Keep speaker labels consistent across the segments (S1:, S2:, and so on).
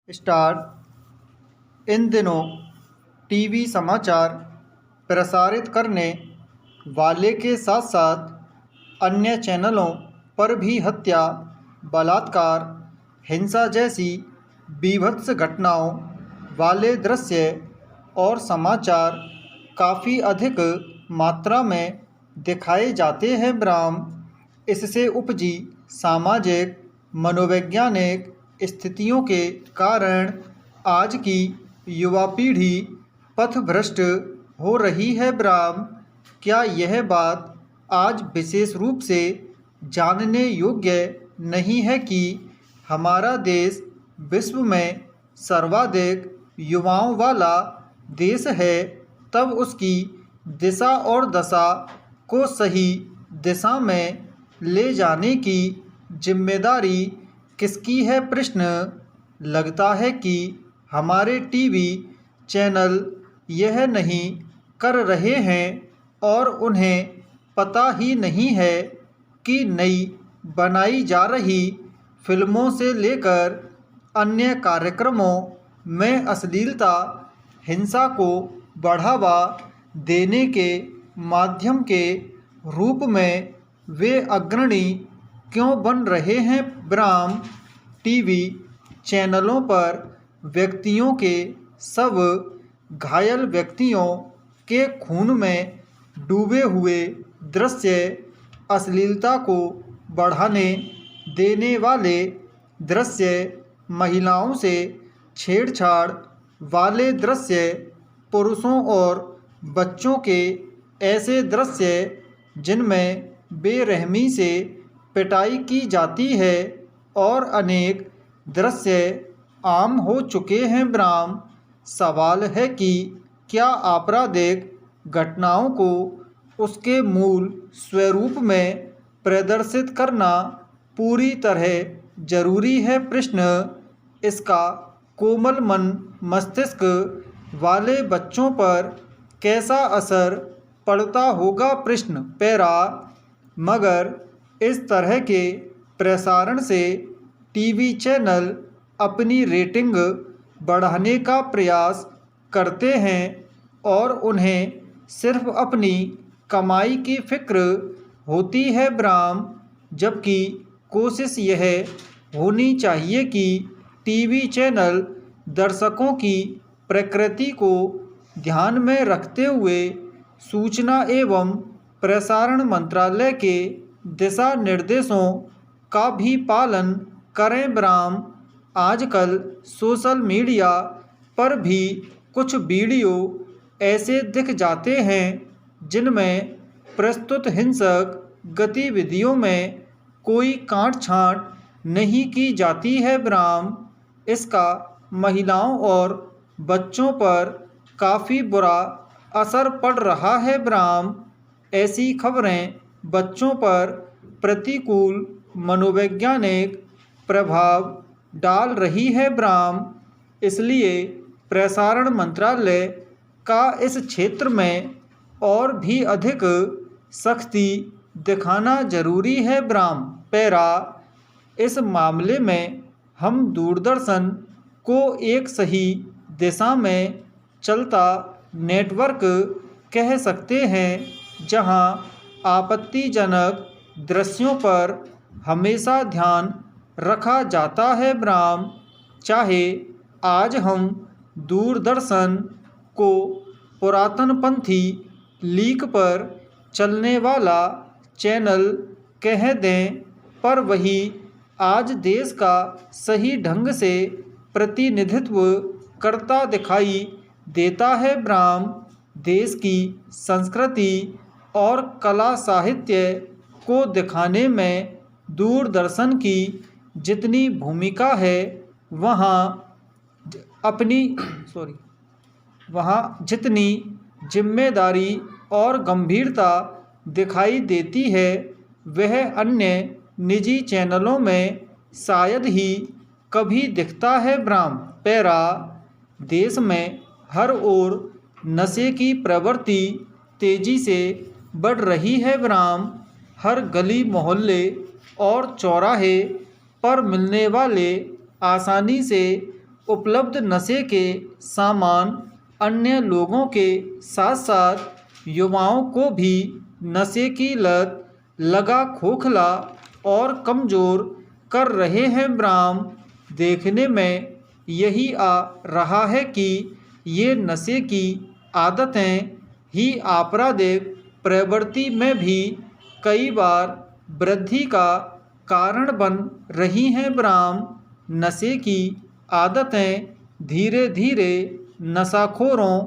S1: Star in दिनों TV समाचार प्रसारित करने वाले के साथ साथ अन्य चैनलों पर भी हत्या, बलात्कार, हिंसा जैसी बीभत्स घटनाओं वाले दृश्य और समाचार काफ़ी अधिक मात्रा में दिखाए जाते हैं। इससे उपजी सामाजिक मनोवैज्ञानिक स्थितियों के कारण आज की युवा पीढ़ी पथभ्रष्ट हो रही है। क्या यह बात आज विशेष रूप से जानने योग्य नहीं है कि हमारा देश विश्व में सर्वाधिक युवाओं वाला देश है, तब उसकी दिशा और दशा को सही दिशा में ले जाने की जिम्मेदारी किसकी है? प्रश्न लगता है कि हमारे टीवी चैनल यह नहीं कर रहे हैं और उन्हें पता ही नहीं है कि नई बनाई जा रही फिल्मों से लेकर अन्य कार्यक्रमों में अश्लीलता, हिंसा को बढ़ावा देने के माध्यम के रूप में वे अग्रणी क्यों बन रहे हैं? टीवी चैनलों पर व्यक्तियों के शव, घायल व्यक्तियों के खून में डूबे हुए दृश्य, अश्लीलता को बढ़ाने देने वाले दृश्य, महिलाओं से छेड़छाड़ वाले दृश्य, पुरुषों और बच्चों के ऐसे दृश्य जिनमें बेरहमी से पिटाई की जाती है और अनेक दृश्य आम हो चुके हैं। सवाल है कि क्या आपराधिक घटनाओं को उसके मूल स्वरूप में प्रदर्शित करना पूरी तरह जरूरी है? प्रश्न इसका कोमल मन मस्तिष्क वाले बच्चों पर कैसा असर पड़ता होगा? प्रश्न मगर इस तरह के प्रसारण से टीवी चैनल अपनी रेटिंग बढ़ाने का प्रयास करते हैं और उन्हें सिर्फ अपनी कमाई की फिक्र होती है। जबकि कोशिश यह होनी चाहिए कि टीवी चैनल दर्शकों की प्रकृति को ध्यान में रखते हुए सूचना एवं प्रसारण मंत्रालय के दिशा निर्देशों का भी पालन करें। आजकल सोशल मीडिया पर भी कुछ वीडियो ऐसे दिख जाते हैं जिनमें प्रस्तुत हिंसक गतिविधियों में कोई काट छांट नहीं की जाती है। इसका महिलाओं और बच्चों पर काफ़ी बुरा असर पड़ रहा है। ऐसी खबरें बच्चों पर प्रतिकूल मनोवैज्ञानिक प्रभाव डाल रही है। इसलिए प्रसारण मंत्रालय का इस क्षेत्र में और भी अधिक सख्ती दिखाना जरूरी है। इस मामले में हम दूरदर्शन को एक सही दिशा में चलता नेटवर्क कह सकते हैं, जहां आपत्तिजनक दृश्यों पर हमेशा ध्यान रखा जाता है। चाहे आज हम दूरदर्शन को पुरातनपंथी लीक पर चलने वाला चैनल कह दें, पर वही आज देश का सही ढंग से प्रतिनिधित्व करता दिखाई देता है। देश की संस्कृति और कला साहित्य को दिखाने में दूरदर्शन की जितनी भूमिका है, वहाँ जितनी जिम्मेदारी और गंभीरता दिखाई देती है, वह अन्य निजी चैनलों में शायद ही कभी दिखता है। देश में हर ओर नशे की प्रवृत्ति तेजी से बढ़ रही है। हर गली मोहल्ले और चौराहे पर मिलने वाले आसानी से उपलब्ध नशे के सामान अन्य लोगों के साथ साथ युवाओं को भी नशे की लत लगा खोखला और कमज़ोर कर रहे हैं। ब्राह्म देखने में यही आ रहा है कि ये नशे की आदतें ही आपराधिक प्रवृत्ति में भी कई बार वृद्धि का कारण बन रही हैं। ब्राह्म नशे की आदतें धीरे धीरे नशाखोरों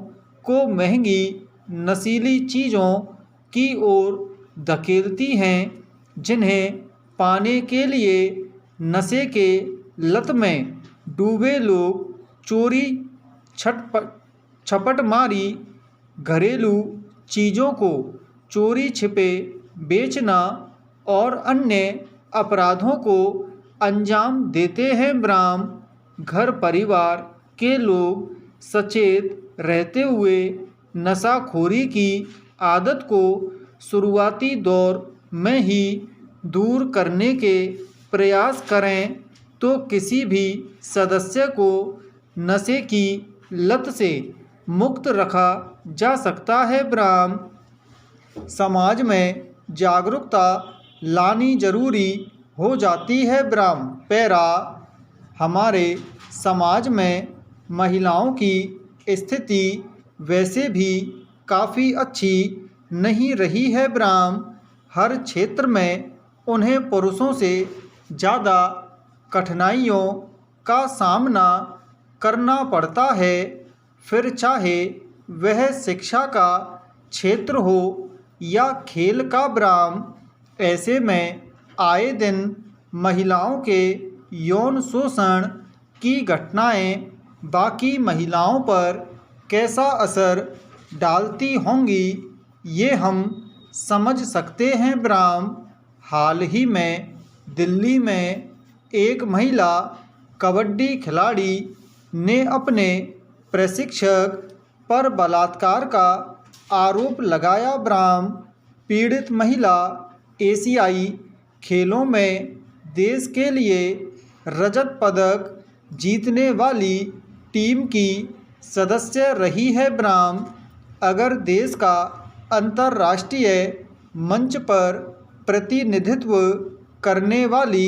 S1: को महंगी नशीली चीज़ों की ओर धकेलती हैं, जिन्हें पाने के लिए नशे के लत में डूबे लोग चोरी छपटमारी, घरेलू चीज़ों को चोरी छिपे बेचना और अन्य अपराधों को अंजाम देते हैं। ब्राह्म घर परिवार के लोग सचेत रहते हुए नशाखोरी की आदत को शुरुआती दौर में ही दूर करने के प्रयास करें तो किसी भी सदस्य को नशे की लत से मुक्त रखा जा सकता है। ब्राह्म समाज में जागरूकता लानी जरूरी हो जाती है। ब्राह्म पैरा हमारे समाज में महिलाओं की स्थिति वैसे भी काफ़ी अच्छी नहीं रही है। ब्राह्म हर क्षेत्र में उन्हें पुरुषों से ज़्यादा कठिनाइयों का सामना करना पड़ता है, फिर चाहे वह शिक्षा का क्षेत्र हो या खेल का। ब्राह्म ऐसे में आए दिन महिलाओं के यौन शोषण की घटनाएं बाकी महिलाओं पर कैसा असर डालती होंगी, ये हम समझ सकते हैं। ब्राह्म हाल ही में दिल्ली में एक महिला कबड्डी खिलाड़ी ने अपने प्रशिक्षक पर बलात्कार का आरोप लगाया। ब्राह्म पीड़ित महिला एशियाई खेलों में देश के लिए रजत पदक जीतने वाली टीम की सदस्य रही है। ब्राह्म अगर देश का अंतर्राष्ट्रीय मंच पर प्रतिनिधित्व करने वाली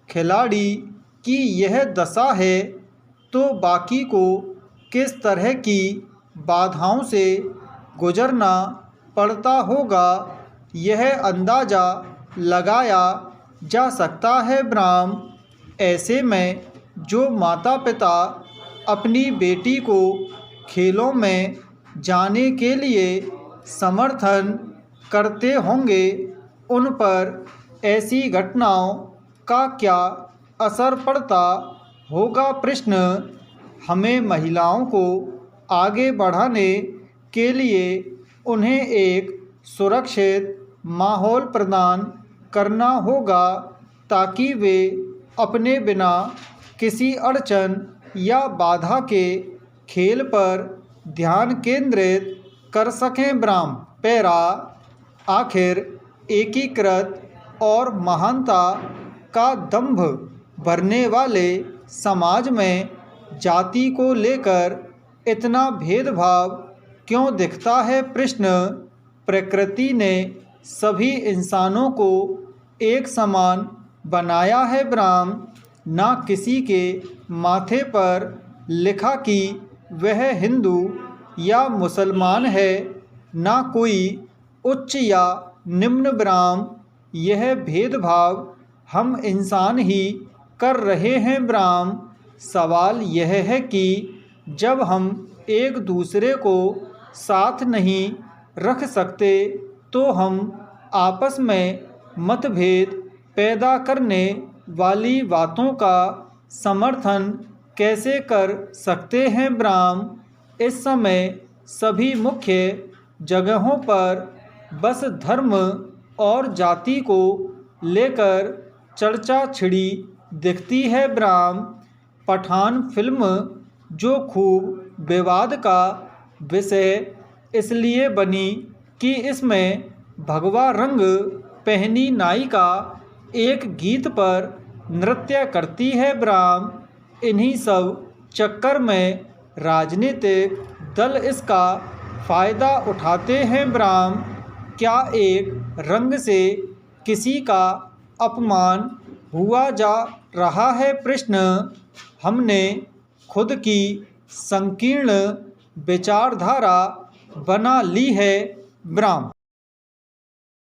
S1: खिलाड़ी की यह दशा है तो बाकी को किस तरह की बाधाओं से गुजरना पड़ता होगा, यह अंदाज़ा लगाया जा सकता है। ब्राह्म ऐसे में जो माता पिता अपनी बेटी को खेलों में जाने के लिए समर्थन करते होंगे, उन पर ऐसी घटनाओं का क्या असर पड़ता होगा। प्रश्न हमें महिलाओं को आगे बढ़ाने के लिए उन्हें एक सुरक्षित माहौल प्रदान करना होगा ताकि वे अपने बिना किसी अड़चन या बाधा के खेल पर ध्यान केंद्रित कर सकें। ब्राह्म पैरा आखिर एकीकृत और महानता का दंभ भरने वाले समाज में जाति को लेकर इतना भेदभाव क्यों दिखता है। प्रश्न प्रकृति ने सभी इंसानों को एक समान बनाया है। ब्राह्म ना किसी के माथे पर लिखा कि वह हिंदू या मुसलमान है, ना कोई उच्च या निम्न। ब्राह्म यह भेदभाव हम इंसान ही कर रहे हैं। ब्राह्म सवाल यह है कि जब हम एक दूसरे को साथ नहीं रख सकते तो हम आपस में मतभेद पैदा करने वाली बातों का समर्थन कैसे कर सकते हैं। ब्राह्म इस समय सभी मुख्य जगहों पर बस धर्म और जाति को लेकर चर्चा छिड़ी दिखती है। ब्राह्म पठान फिल्म जो खूब विवाद का विषय इसलिए बनी कि इसमें भगवा रंग पहनी नायिका एक गीत पर नृत्य करती है। ब्राह्म इन्हीं सब चक्कर में राजनीतिक दल इसका फ़ायदा उठाते हैं ब्राह्म। क्या एक रंग से किसी का अपमान हुआ जा रहा है प्रश्न। हमने खुद की संकीर्ण विचारधारा बना ली है ब्राह्म।